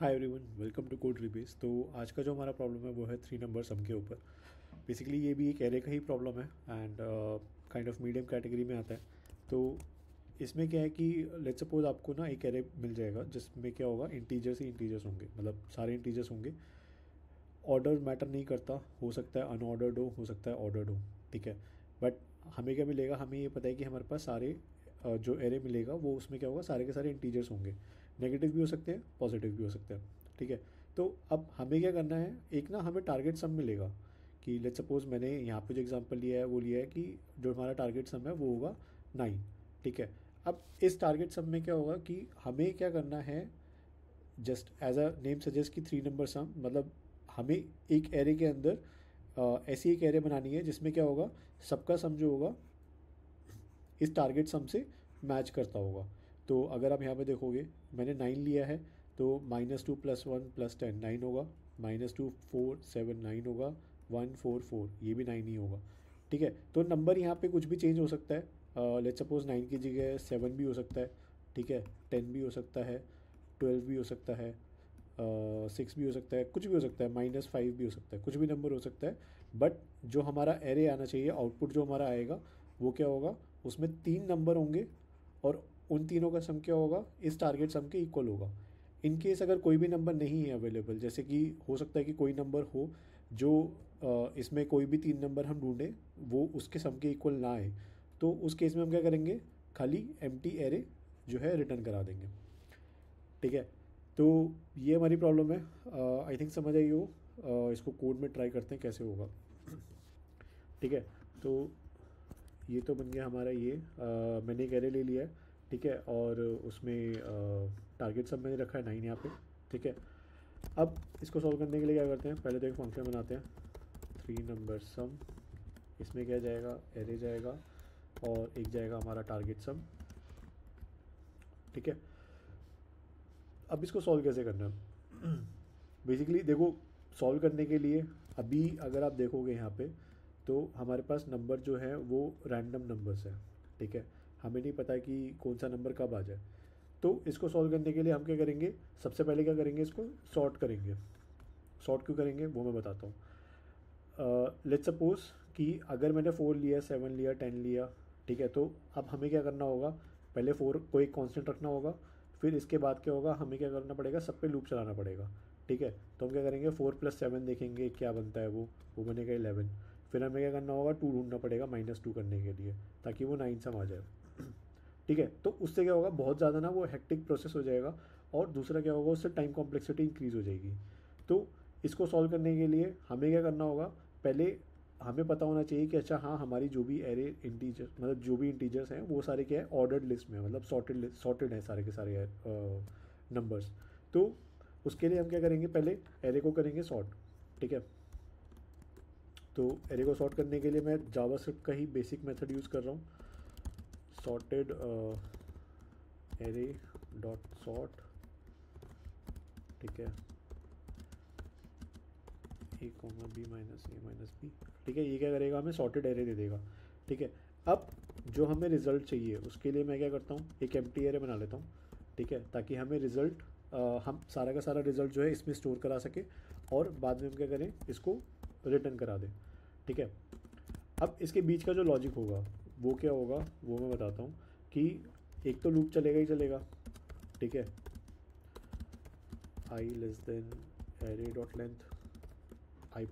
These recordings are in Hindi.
Hi everyone, welcome to code rebase. तो आज का जो हमारा प्रॉब्लम है वो है 3 नंबर सम के ऊपर। बेसिकली ये भी एक एरे का ही प्रॉब्लम है and kind of medium category में आता है। तो इसमें क्या है कि लेट्स सपोज आपको ना एक एरे मिल जाएगा जिसमें क्या होगा, इंटीजर्स ही इंटीजर्स होंगे, मतलब सारे इंटीजर्स होंगे। ऑर्डर मैटर नहीं करता, हो सकता है अनऑर्डर्ड हो सकता है ऑर्डर्ड हो, ठीक है। बट हमें क्या मिलेगा, हमें ये पता है कि हमारे पास सारे जो एरे मिलेगा वो उसमें क्या होगा, सारे के सारे इंटीजर्स होंगे। नेगेटिव भी हो सकते हैं, पॉजिटिव भी हो सकते हैं, ठीक है। तो अब हमें क्या करना है, एक ना हमें टारगेट सम मिलेगा कि लेट्स सपोज मैंने यहाँ पे जो एग्जांपल लिया है वो लिया है कि जो हमारा टारगेट सम है वो होगा 9, ठीक है। अब इस टारगेट सम में क्या होगा कि हमें क्या करना है, just as a name suggest कि 3 नंबर सम, मतलब हमें एक एरे के अंदर ऐसी एक एरे बनानी है जिसमें क्या होगा, सबका सम जो होगा इस टारगेट सम से मैच करता होगा। तो अगर आप यहाँ पे देखोगे, मैंने 9 लिया है, तो -2 + 1 + 10 9 होगा, -2 4 7 9 होगा, 1 4 4 ये भी 9 ही होगा, ठीक है। तो नंबर यहाँ पे कुछ भी चेंज हो सकता है। लेट्स सपोज 9 की जगह 7 भी हो सकता है, ठीक है, 10 भी हो सकता है, 12 भी हो सकता है, 6 भी हो सकता है, कुछ भी हो सकता है, -5 भी हो सकता है, कुछ भी नंबर हो सकता है। बट जो हमारा एरे आना चाहिए, आउटपुट जो हमारा आएगा वो क्या होगा, उसमें 3 नंबर होंगे और उन तीनों का सम क्या होगा, इस टारगेट सम के इक्वल होगा। इन केस अगर कोई भी नंबर नहीं है अवेलेबल, जैसे कि हो सकता है कि कोई नंबर हो जो इसमें कोई भी 3 नंबर हम ढूंढें वो उसके सम के इक्वल ना आए, तो उस केस में हम क्या करेंगे, खाली एम्प्टी एरे जो है रिटर्न करा देंगे, ठीक है। तो ये हमारी प्रॉब्लम है। आई थिंक समझ आई हो। इसको कोड में ट्राई करते हैं कैसे होगा, ठीक है। तो ये तो बन गया हमारा ये, मैंने एक एरे ले लिया है, ठीक है, और उसमें टारगेट सब मैंने रखा है 9 यहाँ पे, ठीक है। अब इसको सॉल्व करने के लिए क्या करते हैं, पहले तो एक फंक्शन बनाते हैं 3 नंबर सम। इसमें क्या जाएगा, एरे जाएगा और एक जाएगा हमारा टारगेट सम, ठीक है। अब इसको सॉल्व कैसे करना है, बेसिकली देखो, सॉल्व करने के लिए अभी अगर आप देखोगे यहाँ पे, तो हमारे पास नंबर जो है वो रैंडम नंबर्स है, ठीक है। हमें नहीं पता कि कौन सा नंबर कब आ जाए। तो इसको सॉल्व करने के लिए हम क्या करेंगे, सबसे पहले क्या करेंगे, इसको सॉर्ट करेंगे। सॉर्ट क्यों करेंगे वो मैं बताता हूँ। लेट्स सपोज कि अगर मैंने 4 लिया, 7 लिया, 10 लिया, ठीक है, तो अब हमें क्या करना होगा, पहले 4 को एक कांस्टेंट रखना होगा, फिर इसके बाद क्या होगा, हमें क्या करना पड़ेगा, सब पे लूप चलाना पड़ेगा, ठीक है। तो हम क्या करेंगे, 4 + 7 देखेंगे क्या बनता है, वो बनेगा 11। फिर हमें क्या करना होगा, 2 ढूंढना पड़ेगा -2 करने के लिए, ताकि वो 9 सम आ जाए, ठीक है। तो उससे क्या होगा, बहुत ज़्यादा ना वो हेक्टिक प्रोसेस हो जाएगा, और दूसरा क्या होगा, उससे टाइम कॉम्प्लेक्सिटी इंक्रीज़ हो जाएगी। तो इसको सॉल्व करने के लिए हमें क्या करना होगा, पहले हमें पता होना चाहिए कि अच्छा हाँ, हमारी जो भी एरे इंटीजर, मतलब जो भी इंटीजर्स हैं वो सारे क्या है, ऑर्डर्ड लिस्ट में, मतलब सॉर्टेड है सारे के सारे नंबर्स। तो उसके लिए हम क्या करेंगे, पहले एरे को करेंगे सॉर्ट, ठीक है। तो एरे को सॉर्ट करने के लिए मैं जावास्क्रिप्ट का ही बेसिक मेथड यूज़ कर रहा हूँ, सॉर्टेड एरे डॉट सॉर्ट, ठीक है, A, B-A-B, ठीक है। ये क्या करेगा, हमें सॉर्टेड एरे दे देगा, ठीक है। अब जो हमें रिजल्ट चाहिए उसके लिए मैं क्या करता हूँ, एक एम्प्टी एरे बना लेता हूँ, ठीक है, ताकि हमें रिजल्ट, हम सारा का सारा रिजल्ट जो है इसमें स्टोर करा सके, और बाद में हम क्या करें, इसको रिटर्न करा दें, ठीक है। अब इसके बीच का जो लॉजिक होगा वो क्या होगा, वो मैं बताता हूँ कि एक तो लूप चलेगा ही चलेगा, ठीक है, i less than array dot length I++।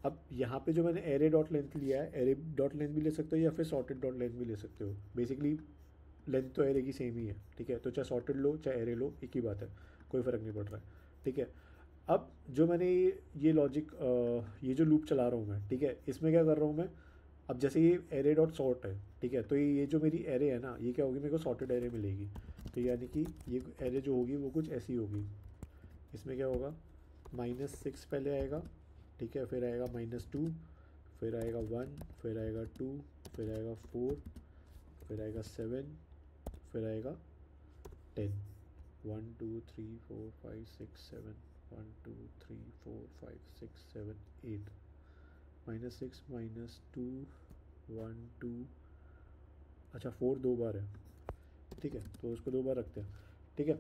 अब यहाँ पे जो मैंने एरे डॉट लेंथ लिया है, एरे डॉट लेंथ भी ले सकते हो या फिर सॉर्टेड डॉट लेंथ भी ले सकते हो, बेसिकली लेंथ तो एरे की सेम ही है, ठीक है। तो चाहे सॉर्टेड लो चाहे एरे लो, एक ही बात है, कोई फ़र्क नहीं पड़ रहा है, ठीक है। अब जो मैंने ये लॉजिक, ये जो लूप चला रहा हूँ मैं, ठीक है, इसमें क्या कर रहा हूँ मैं, अब जैसे ये एरे डॉट सॉर्ट है, ठीक है, तो ये जो मेरी एरे है ना, ये क्या होगी, मेरे को सॉर्टेड एरे मिलेगी। तो यानी कि ये एरे जो होगी वो कुछ ऐसी होगी। इसमें क्या होगा, -6 पहले आएगा, ठीक है, फिर आएगा -2, फिर आएगा 1, फिर आएगा 2, फिर आएगा 4, फिर आएगा 7, फिर आएगा 10। 1 2 3 4 5 6 7, 1 2 3 4 5 6 7 8, -6 -2 1 2, अच्छा 4 2 बार है, ठीक है, तो उसको 2 बार रखते हैं, ठीक है।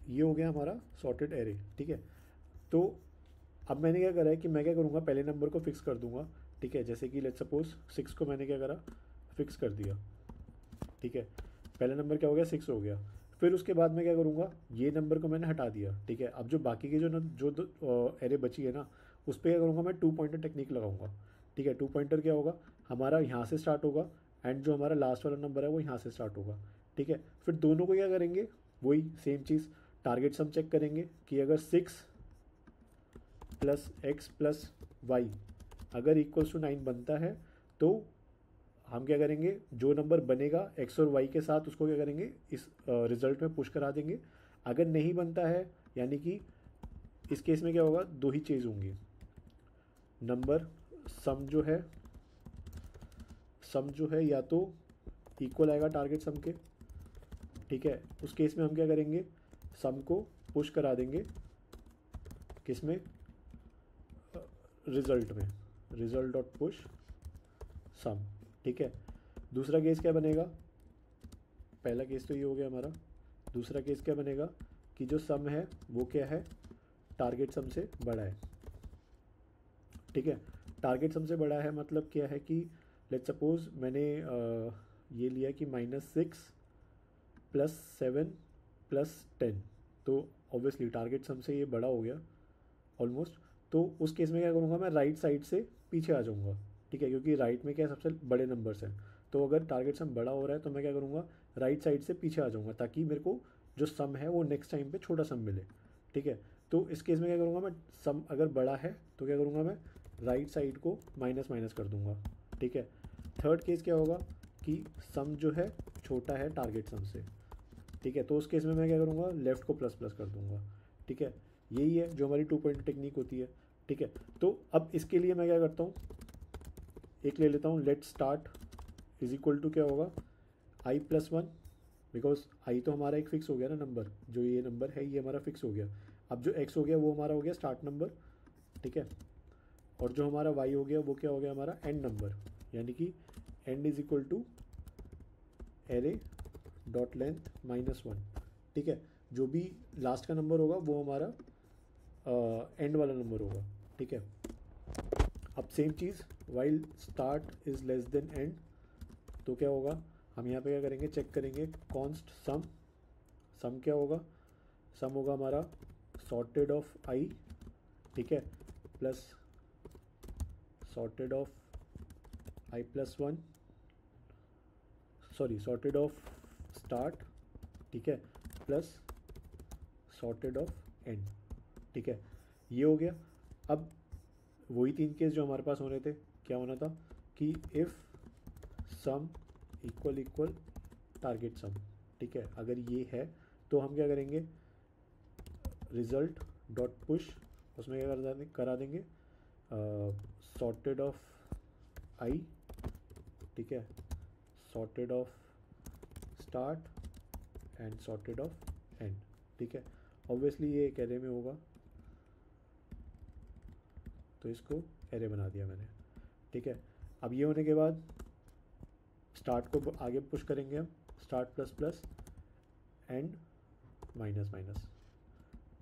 ये हो गया हमारा सॉर्टेड एरे, ठीक है। तो अब मैंने क्या करा है कि मैं क्या करूँगा, पहले नंबर को फिक्स कर दूंगा, ठीक है। जैसे कि लेट्स सपोज 6 को मैंने क्या करा, फिक्स कर दिया, ठीक है। पहला नंबर क्या हो गया, 6 हो गया। फिर उसके बाद मैं क्या करूँगा, ये नंबर को मैंने हटा दिया, ठीक है। अब जो बाकी के जो दो एरे बची है ना, उस पर क्या करूँगा, मैं 2 पॉइंटर टेक्निक लगाऊंगा, ठीक है। 2 पॉइंटर क्या होगा, हमारा यहाँ से स्टार्ट होगा एंड जो हमारा लास्ट वाला नंबर है वो यहाँ से स्टार्ट होगा, ठीक है। फिर दोनों को क्या करेंगे, वही सेम चीज़, टारगेट सम चेक करेंगे कि अगर 6 प्लस एक्स प्लस वाई अगर इक्वल्स टू 9 बनता है तो हम क्या करेंगे, जो नंबर बनेगा एक्स और वाई के साथ उसको क्या करेंगे, इस रिजल्ट में पुश करा देंगे। अगर नहीं बनता है, यानी कि इस केस में क्या होगा, दो ही चीज़ होंगी, नंबर सम जो है या तो इक्वल आएगा टारगेट सम के, ठीक है। उस केस में हम क्या करेंगे, सम को पुश करा देंगे किसमें, रिजल्ट में, रिजल्ट डॉट पुश सम, ठीक है। दूसरा केस क्या बनेगा, पहला केस तो ये हो गया हमारा, दूसरा केस क्या बनेगा कि जो सम है वो क्या है, टारगेट सम से बड़ा है, ठीक है। टारगेट सम से बड़ा है मतलब क्या है कि लेट्स सपोज मैंने ये लिया कि -6 प्लस 7 प्लस 10, तो ऑब्वियसली टारगेट सम से ये बड़ा हो गया ऑलमोस्ट। तो उस केस में क्या करूँगा, मैं राइट साइड से पीछे आ जाऊँगा, ठीक है, क्योंकि राइट में क्या सबसे बड़े नंबर्स हैं। तो अगर टारगेट सम बड़ा हो रहा है तो मैं क्या करूँगा, राइट साइड से पीछे आ जाऊँगा ताकि मेरे को जो सम है वो नेक्स्ट टाइम पे छोटा सम मिले, ठीक है। तो इस केस में क्या करूँगा, मैं सम अगर बड़ा है तो क्या करूँगा, मैं राइट साइड को माइनस माइनस कर दूँगा, ठीक है। थर्ड केस क्या होगा कि सम जो है छोटा है टारगेट सम से, ठीक है। तो उस केस में मैं क्या करूँगा, लेफ़्ट को प्लस प्लस कर दूँगा, ठीक है। यही है जो हमारी 2 पॉइंट टेक्निक होती है, ठीक है। तो अब इसके लिए मैं क्या करता हूँ, एक ले लेता हूँ, let start is equal to क्या होगा, i+1, बिकॉज आई तो हमारा एक फिक्स हो गया ना नंबर, जो ये नंबर है ये हमारा फिक्स हो गया। अब जो x हो गया वो हमारा हो गया स्टार्ट नंबर, ठीक है। और जो हमारा y हो गया वो क्या हो गया, हमारा एंड नंबर, यानी कि end is equal to array dot length -1, ठीक है। जो भी लास्ट का नंबर होगा वो हमारा एंड वाला नंबर होगा, ठीक है। अब same cheese, while start is less than and, तो क्या होगा, हम यहाँ पे क्या करेंगे, चेक करेंगे कॉन्स्ट सम, सम क्या होगा, सम होगा हमारा सॉर्टेड ऑफ आई, ठीक है, plus sorted of i+1, sorry sorted of start, ठीक है, प्लस सॉर्टेड ऑफ एंड, ठीक है। ये हो गया। अब वही 3 केस जो हमारे पास होने थे, क्या होना था कि if sum equal equal target sum, ठीक है। अगर ये है तो हम क्या करेंगे, रिजल्ट डॉट पुश, उसमें क्या करा देंगे, सॉर्टेड ऑफ आई, ठीक है, sorted of start and sorted of and, ठीक है। ऑब्वियसली ये एक एरे में होगा तो इसको एरे बना दिया मैंने, ठीक है। अब ये होने के बाद स्टार्ट को आगे पुश करेंगे हम, start plus plus and minus minus,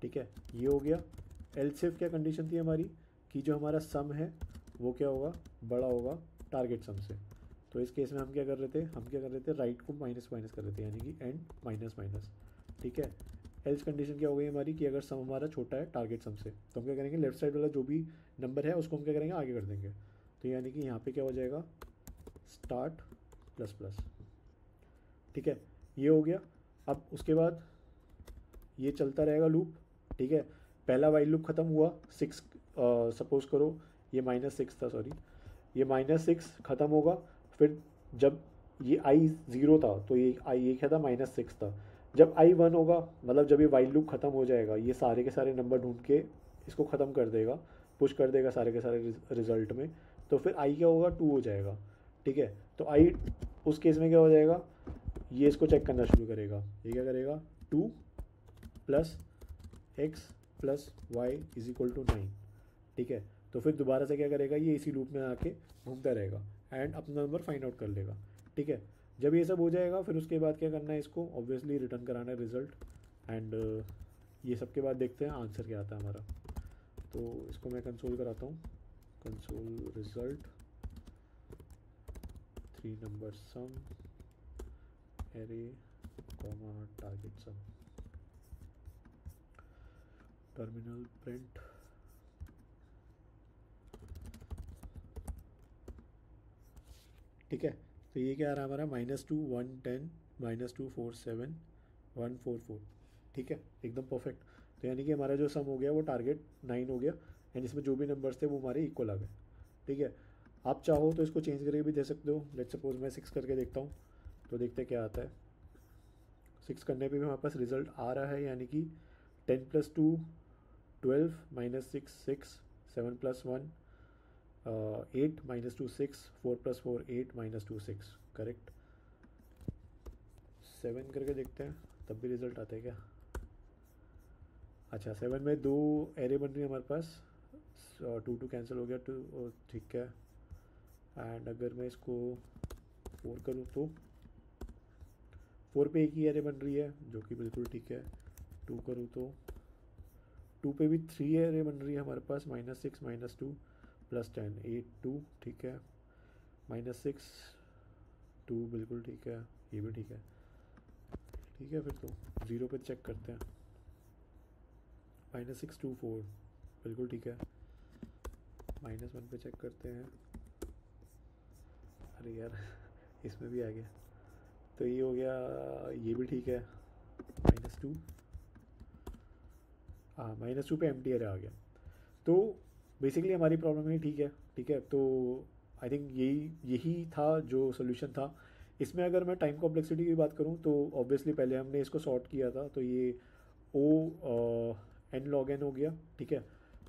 ठीक है। ये हो गया। एल्स इफ क्या कंडीशन थी हमारी कि जो हमारा सम है वो क्या होगा, बड़ा होगा टारगेट सम से। तो इस केस में हम क्या कर रहे थे, राइट को माइनस माइनस कर रहे थे, यानी कि एंड माइनस माइनस, ठीक है। एल्स कंडीशन क्या हो गई हमारी कि अगर सम हमारा छोटा है टारगेट सम से तो हम क्या करेंगे, लेफ्ट साइड वाला जो भी नंबर है उसको हम क्या करेंगे, आगे कर देंगे। तो यानी कि यहाँ पे क्या हो जाएगा, स्टार्ट प्लस प्लस, ठीक है। ये हो गया। अब उसके बाद ये चलता रहेगा लूप, ठीक है। पहला वाइल लूप ख़त्म हुआ, 6 सपोज करो ये -6 था, सॉरी ये -6 ख़त्म होगा। फिर जब ये i 0 था तो ये i ये क्या था, -6 था। जब i 1 होगा, मतलब जब ये वाइल लूप ख़त्म हो जाएगा, ये सारे के सारे नंबर ढूंढ के इसको ख़त्म कर देगा, पुश कर देगा सारे के सारे रिजल्ट में, तो फिर i क्या होगा, 2 हो जाएगा, ठीक है। तो i उस केस में क्या हो जाएगा, ये इसको चेक करना शुरू करेगा, ये क्या करेगा, 2 plus X plus Y is equal to 9, ठीक है। तो फिर दोबारा से क्या करेगा, ये इसी लूप में आके घूमता रहेगा एंड अपना नंबर फाइंड आउट कर लेगा, ठीक है। जब ये सब हो जाएगा फिर उसके बाद क्या करना है, इसको ऑब्वियसली रिटर्न कराना है रिजल्ट एंड ये सब के बाद देखते हैं आंसर क्या आता है हमारा। तो इसको मैं कंसोल कराता हूँ, कंसोल रिजल्ट 3 नंबर सम एरे कॉमा टारगेट सम, टर्मिनल प्रिंट ठीक है। तो ये क्या आ रहा है हमारा -2 110 -2 47 144 ठीक है, एकदम परफेक्ट। तो यानी कि हमारा जो सम हो गया वो टारगेट 9 हो गया, एंड इसमें जो भी नंबर्स थे वो हमारे इक्वल आ गए। ठीक है, आप चाहो तो इसको चेंज करके भी दे सकते हो। लेट्स सपोज मैं 6 करके देखता हूँ, तो देखते हैं क्या आता है। 6 करने पे भी हमारे पास रिजल्ट आ रहा है, यानी कि 10 + 2 12 -6 6 7 + 1 8 -2 6 4 + 4 8 -2 6 करेक्ट। 7 करके देखते हैं, तब भी रिजल्ट आता है क्या? अच्छा, 7 में 2 एरे बन रही है हमारे पास, 2 कैंसिल हो गया, 2 ठीक है। एंड अगर मैं इसको 4 करूँ तो 4 पे एक ही एरे बन रही है, जो कि बिल्कुल ठीक है। 2 करूँ तो 2 पे भी 3 एरे बन रही है हमारे पास, -6 -2 + 10 8 2 ठीक है। -6 2 बिल्कुल ठीक है, ये भी ठीक है। ठीक है, फिर तो 0 पे चेक करते हैं। -6 2 4 बिल्कुल ठीक है। -1 पे चेक करते हैं। अरे यार इसमें भी आ गया, तो ये हो गया, ये भी ठीक है। -2 हाँ, -2 पे एम्प्टी एरे आ गया। तो बेसिकली हमारी प्रॉब्लम ही ठीक है। ठीक है, तो आई थिंक यही था जो सोल्यूशन था। इसमें अगर मैं टाइम कॉम्प्लेक्सिटी की बात करूँ तो ऑब्वियसली पहले हमने इसको सॉर्ट किया था, तो ये ओ n log n हो गया। ठीक है,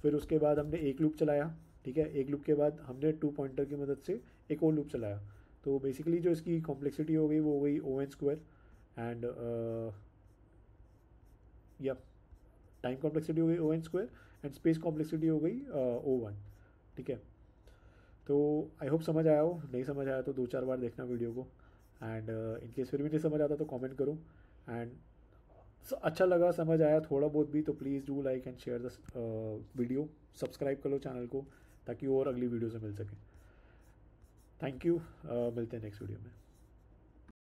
फिर उसके बाद हमने एक लूप चलाया। ठीक है, एक लूप के बाद हमने 2 पॉइंटर की मदद से एक और लूप चलाया। तो बेसिकली जो इसकी कॉम्प्लेक्सिटी हो गई वो हो गई O(n)² एंड या टाइम कॉम्प्लेक्सिटी हो गई O(n)² एंड स्पेस कॉम्प्लेक्सिटी हो गई O(1). ठीक है, तो आई होप समझ आया हो। नहीं समझ आया तो 2-4 बार देखना वीडियो को, एंड इनकेस फिर भी नहीं समझ आता तो कमेंट करो। एंड अच्छा लगा, समझ आया थोड़ा बहुत भी, तो please do like and share the video. Subscribe कर लो चैनल को ताकि और अगली वीडियो से मिल सके। थैंक यू, मिलते हैं नेक्स्ट वीडियो में।